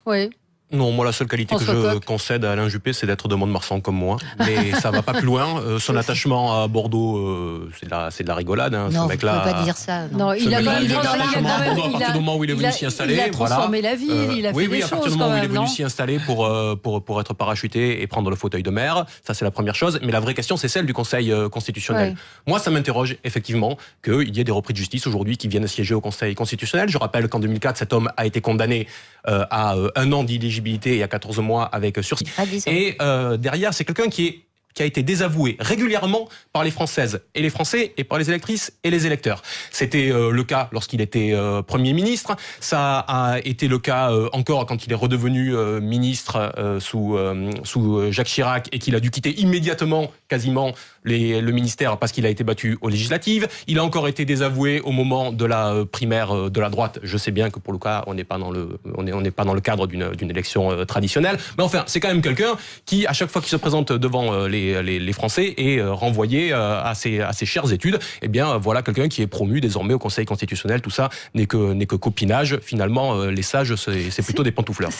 Oui. Non, moi la seule qualité que je concède à Alain Juppé, c'est d'être de Mont-de-Marsan comme moi. Mais ça va pas plus loin. Son attachement à Bordeaux, c'est de la rigolade. Hein, non, ce mec-là. Vous ne pouvez pas dire ça. Non, il a un attachement à Bordeaux à partir du moment où il est venu s'y installer. Il a transformé la ville, il a fait des choses. À partir du moment où il est venu s'y installer pour être parachuté et prendre le fauteuil de maire, ça c'est la première chose. Mais la vraie question, c'est celle du Conseil constitutionnel. Ouais. Moi, ça m'interroge effectivement qu'il y ait des repris de justice aujourd'hui qui viennent siéger au Conseil constitutionnel. Je rappelle qu'en 2004, cet homme a été condamné à 1 an d'éligibilité et à 14 mois avec sursis. Et derrière, c'est quelqu'un qui a été désavoué régulièrement par les Françaises et les Français et par les électrices et les électeurs. C'était le cas lorsqu'il était Premier ministre. Ça a été le cas encore quand il est redevenu ministre sous Jacques Chirac et qu'il a dû quitter immédiatement quasiment le ministère parce qu'il a été battu aux législatives. Il a encore été désavoué au moment de la primaire de la droite. Je sais bien que pour le cas, on n'est pas dans le cadre d'une élection traditionnelle. Mais enfin, c'est quand même quelqu'un qui, à chaque fois qu'il se présente devant les Français est renvoyé à ses chères études. Eh bien, voilà quelqu'un qui est promu désormais au Conseil constitutionnel. Tout ça n'est que copinage. Finalement, les sages, c'est plutôt des pantoufleurs.